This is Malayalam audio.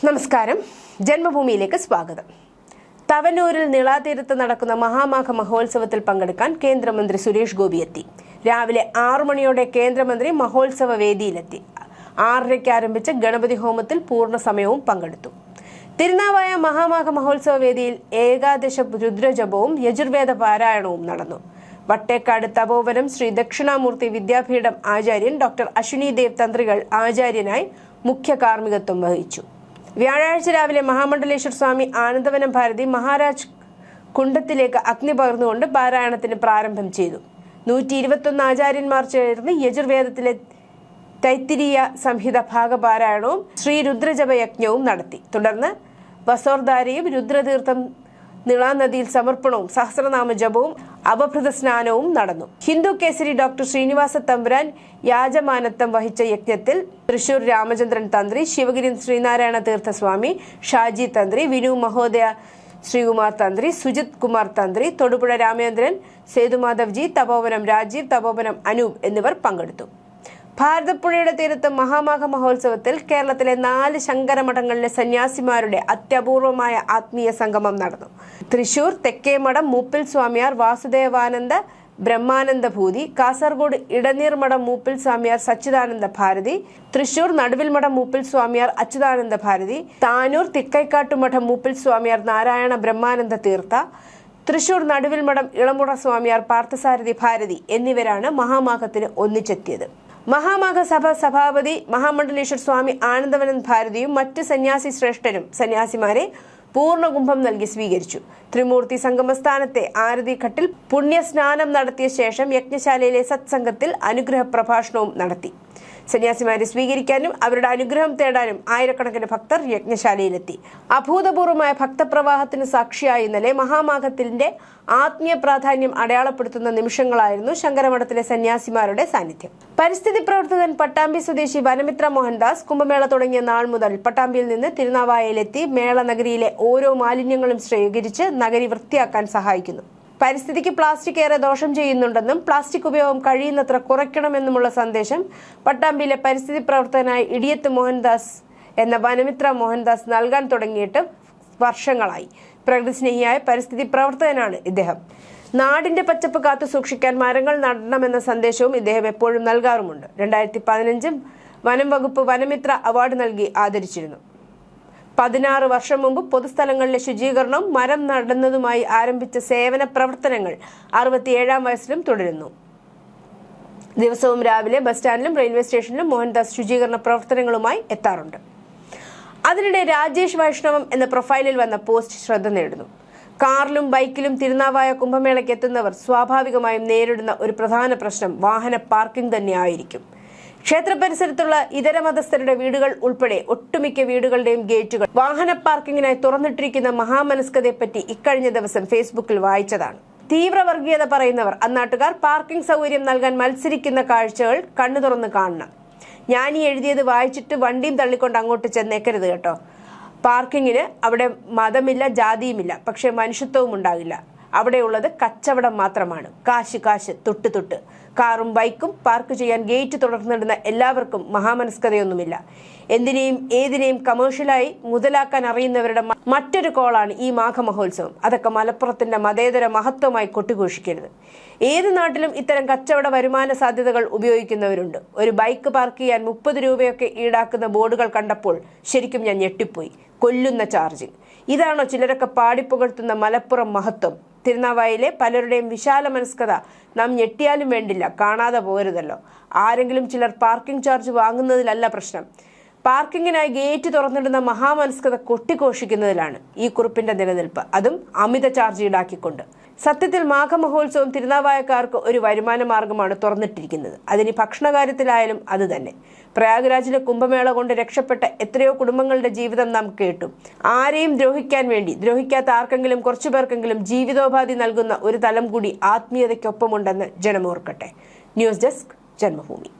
നമസ്കാരം, ജന്മഭൂമിയിലേക്ക് സ്വാഗതം. തവനൂരിൽ നിളാതീരത്ത് നടക്കുന്ന മഹാമാഘ മഹോത്സവത്തിൽ പങ്കെടുക്കാൻ കേന്ദ്രമന്ത്രി സുരേഷ് ഗോപി എത്തി. രാവിലെ 6 മണിയോടെ കേന്ദ്രമന്ത്രി മഹോത്സവ വേദിയിലെത്തി. 6:30 ആരംഭിച്ച ഗണപതി ഹോമത്തിൽ പൂർണ്ണ സമയവും പങ്കെടുത്തു. തിരുനാവായ മഹാമാഘ മഹോത്സവ വേദിയിൽ ഏകാദശ രുദ്രജപവും യജുർവേദ പാരായണവും നടന്നു. വട്ടേക്കാട് തപോവനം ശ്രീ ദക്ഷിണാമൂർത്തി വിദ്യാപീഠം ആചാര്യൻ ഡോക്ടർ അശ്വിനി ദേവ് തന്ത്രികൾ ആചാര്യനായി മുഖ്യ കാർമ്മികത്വം വഹിച്ചു. വ്യാഴാഴ്ച രാവിലെ മഹാമണ്ഡലേശ്വർ സ്വാമി ആനന്ദവനം ഭാരതി മഹാരാജ് കുണ്ടത്തിലേക്ക് അഗ്നി പകർന്നുകൊണ്ട് പാരായണത്തിന് പ്രാരംഭം ചെയ്തു. 121 ആചാര്യന്മാർ ചേർന്ന് യജുർവേദത്തിലെ തൈത്തിരീയ സംഹിത ഭാഗപാരായണവും ശ്രീരുദ്രജപയജ്ഞവും നടത്തി. തുടർന്ന് വസോർധാരയും രുദ്രതീർത്ഥം നിളാനദിയിൽ സമർപ്പണവും സഹസ്രനാമ ജപവും അപഭൃത സ്നാനവും നടന്നു. ഹിന്ദു കേസരി ഡോക്ടർ ശ്രീനിവാസ തമ്പുരാൻ യാജമാനത്വം വഹിച്ച യജ്ഞത്തിൽ തൃശൂർ രാമചന്ദ്രൻ തന്ത്രി, ശിവഗിരി ശ്രീനാരായണ തീർത്ഥസ്വാമി, ഷാജി തന്ത്രി, വിനു മഹോദയ ശ്രീകുമാർ തന്ത്രി, സുജിത് കുമാർ തന്ത്രി, തൊടുപുഴ രാമേന്ദ്രൻ, സേതുമാധവ്ജി, തപോവനം രാജീവ്, തപോവനം അനൂപ് എന്നിവർ പങ്കെടുത്തു. ഭാരതപ്പുഴയുടെ തീരത്ത് മഹാമാഘ മഹോത്സവത്തിൽ കേരളത്തിലെ 4 ശങ്കരമഠങ്ങളിലെ സന്യാസിമാരുടെ അത്യപൂർവമായ ആത്മീയ സംഗമം നടന്നു. തൃശൂർ തെക്കേമഠം മൂപ്പിൽ സ്വാമിയാർ വാസുദേവാനന്ദ ബ്രഹ്മാനന്ദ ഭൂതി, കാസർഗോഡ് ഇടനീർമഠം മൂപ്പിൽ സ്വാമിയാർ സച്ചിദാനന്ദ ഭാരതി, തൃശൂർ നടുവിൽമഠം മൂപ്പിൽ സ്വാമിയാർ അച്യുതാനന്ദ ഭാരതി, താനൂർ തിക്കൈക്കാട്ടുമഠം മൂപ്പിൽ സ്വാമിയാർ നാരായണ ബ്രഹ്മാനന്ദ തീർത്ഥ, തൃശൂർ നടുവിൽമഠം ഇളമുറ സ്വാമിയാർ പാർത്ഥസാരഥി ഭാരതി എന്നിവരാണ് മഹാമാഘത്തിന് ഒന്നിച്ചെത്തിയത്. മഹാമാഘ സഭ സഭാപതി മഹാമണ്ഡലേശ്വർ സ്വാമി ആനന്ദവനൻ ഭാരതിയും മറ്റ് സന്യാസി ശ്രേഷ്ഠരും സന്യാസിമാരെ പൂർണ്ണകുംഭം നൽകി സ്വീകരിച്ചു. ത്രിമൂർത്തി സംഗമസ്ഥാനത്തെ ആരതിഘട്ടിൽ പുണ്യസ്നാനം നടത്തിയ ശേഷം യജ്ഞശാലയിലെ സത്സംഗത്തിൽ അനുഗ്രഹ പ്രഭാഷണവും നടത്തി. സന്യാസിമാരെ സ്വീകരിക്കാനും അവരുടെ അനുഗ്രഹം തേടാനും ആയിരക്കണക്കിന് ഭക്തർ യജ്ഞശാലയിലെത്തി. അഭൂതപൂർവമായ ഭക്തപ്രവാഹത്തിന് സാക്ഷിയായി ഇന്നലെ മഹാമാഘത്തിന്റെ ആത്മീയ പ്രാധാന്യം അടയാളപ്പെടുത്തുന്ന നിമിഷങ്ങളായിരുന്നു ശങ്കരമഠത്തിലെ സന്യാസിമാരുടെ സാന്നിധ്യം. പരിസ്ഥിതി പ്രവർത്തകൻ പട്ടാമ്പി സ്വദേശി വനമിത്ര മോഹൻദാസ് കുംഭമേള തുടങ്ങിയ നാൾ മുതൽ പട്ടാമ്പിയിൽ നിന്ന് തിരുനാവായയിലെത്തി മേള നഗരിയിലെ ഓരോ മാലിന്യങ്ങളും ശേഖരിച്ച് നഗരി വൃത്തിയാക്കാൻ സഹായിക്കുന്നു. പരിസ്ഥിതിക്ക് പ്ലാസ്റ്റിക് ഏറെ ദോഷം ചെയ്യുന്നുണ്ടെന്നും പ്ലാസ്റ്റിക് ഉപയോഗം കഴിയുന്നത്ര കുറയ്ക്കണമെന്നുമുള്ള സന്ദേശം പട്ടാമ്പിയിലെ പരിസ്ഥിതി പ്രവർത്തകനായ ഇടിയത്ത് മോഹൻദാസ് എന്ന വനമിത്ര മോഹൻദാസ് നൽകാൻ തുടങ്ങിയിട്ട് വർഷങ്ങളായി. പ്രകൃതിസ്നേഹിയായ പരിസ്ഥിതി പ്രവർത്തകനാണ് ഇദ്ദേഹം. നാടിന്റെ പച്ചപ്പ് കാത്തു സൂക്ഷിക്കാൻ മരങ്ങൾ നടണമെന്ന സന്ദേശവും ഇദ്ദേഹം എപ്പോഴും നൽകാറുമുണ്ട്. 2015 വനം വകുപ്പ് വനമിത്ര അവാർഡ് നൽകി ആദരിച്ചിരുന്നു. 16 വർഷം മുമ്പ് പൊതുസ്ഥലങ്ങളിലെ ശുചീകരണവും മരം നടുന്നതുമായി ആരംഭിച്ച സേവന പ്രവർത്തനങ്ങൾ 67-ാം വയസ്സിലും തുടരുന്നു. ദിവസവും രാവിലെ ബസ് സ്റ്റാൻഡിലും റെയിൽവേ സ്റ്റേഷനിലും മോഹൻദാസ് ശുചീകരണ പ്രവർത്തനങ്ങളുമായി എത്താറുണ്ട്. അതിനിടെ രാജേഷ് വൈഷ്ണവം എന്ന പ്രൊഫൈലിൽ വന്ന പോസ്റ്റ് ശ്രദ്ധ നേടുന്നു. കാറിലും ബൈക്കിലും തിരുനാവായ കുംഭമേളയ്ക്ക് എത്തുന്നവർ സ്വാഭാവികമായും നേരിടുന്ന ഒരു പ്രധാന പ്രശ്നം വാഹന പാർക്കിംഗ് തന്നെയായിരിക്കും. ക്ഷേത്ര പരിസരത്തുള്ള ഇതര മതസ്ഥരുടെ വീടുകൾ ഉൾപ്പെടെ ഒട്ടുമിക്ക വീടുകളുടെയും ഗേറ്റുകൾ വാഹന പാർക്കിങ്ങിനായി തുറന്നിട്ടിരിക്കുന്ന മഹാമനസ്കതയെപ്പറ്റി ഇക്കഴിഞ്ഞ ദിവസം ഫേസ്ബുക്കിൽ വായിച്ചതാണ്. തീവ്രവർഗീയത പറയുന്നവർ അന്നാട്ടുകാർ പാർക്കിംഗ് സൗകര്യം നൽകാൻ മത്സരിക്കുന്ന കാഴ്ചകൾ കണ്ണു തുറന്ന് കാണണം. ഞാൻ ഈ എഴുതിയത് വായിച്ചിട്ട് വണ്ടിയും തള്ളിക്കൊണ്ട് അങ്ങോട്ട് ചെന്നേക്കരുത് കേട്ടോ. പാർക്കിങ്ങിന് അവിടെ മതമില്ല, ജാതിയുമില്ല, പക്ഷെ മനുഷ്യത്വവും ഉണ്ടാകില്ല. അവിടെയുള്ളത് കച്ചവടം മാത്രമാണ്. കാശ് തൊട്ട് കാറും ബൈക്കും പാർക്ക് ചെയ്യാൻ ഗേറ്റ് തുറന്നിടുന്ന എല്ലാവർക്കും മഹാമനസ്കതയൊന്നുമില്ല. എന്തിനേയും ഏതിനേയും കമേഴ്ഷ്യലായി മുതലാക്കാൻ അറിയുന്നവരുടെ മറ്റൊരു കോളാണ് ഈ മാഘമഹോത്സവം. അതൊക്കെ മലപ്പുറത്തിന്റെ മതേതര മഹത്വമായി കൊട്ടിഘോഷിക്കരുത്. ഏത് നാട്ടിലും ഇത്തരം കച്ചവട വരുമാന സാധ്യതകൾ ഉപയോഗിക്കുന്നവരുണ്ട്. ഒരു ബൈക്ക് പാർക്ക് ചെയ്യാൻ 30 രൂപയൊക്കെ ഈടാക്കുന്ന ബോർഡുകൾ കണ്ടപ്പോൾ ശരിക്കും ഞാൻ ഞെട്ടിപ്പോയി. കൊല്ലുന്ന ചാർജ്. ഇതാണോ ചിലരൊക്കെ പാടിപ്പുകഴ്ത്തുന്ന മലപ്പുറം മഹത്വം? തിരുനാവായിലെ പലരുടെയും വിശാല മനസ്കത നാം ഞെട്ടിയാലും വേണ്ടില്ല, കാണാതെ പോകരുതല്ലോ. ആരെങ്കിലും ചിലർ പാർക്കിംഗ് ചാർജ് വാങ്ങുന്നതിലല്ല പ്രശ്നം. പാർക്കിങ്ങിനായി ഗേറ്റ് തുറന്നിടുന്ന മഹാമനസ്കത കൊട്ടിഘോഷിക്കുന്നതിലാണ് ഈ കുറിപ്പിന്റെ നിലനിൽപ്പ്, അതും അമിത ചാർജ് ഈടാക്കിക്കൊണ്ട്. സത്യത്തിൽ മാഘമഹോത്സവം തിരുനാവായക്കാർക്ക് ഒരു വരുമാന മാർഗമാണ് തുറന്നിട്ടിരിക്കുന്നത്. അതിന് ഭക്ഷണകാര്യത്തിലായാലും അത് തന്നെ. പ്രയാഗ്രാജിലെ കുംഭമേള കൊണ്ട് രക്ഷപ്പെട്ട എത്രയോ കുടുംബങ്ങളുടെ ജീവിതം നാം കേട്ടു. ആരെയും ദ്രോഹിക്കാൻ വേണ്ടി, ദ്രോഹിക്കാത്ത ആർക്കെങ്കിലും കുറച്ചു പേർക്കെങ്കിലും ജീവിതോപാധി നൽകുന്ന ഒരു തലം കൂടി ആത്മീയതയ്ക്കൊപ്പമുണ്ടെന്ന് ജനമോർക്കട്ടെ. News desk, Janmabhumi.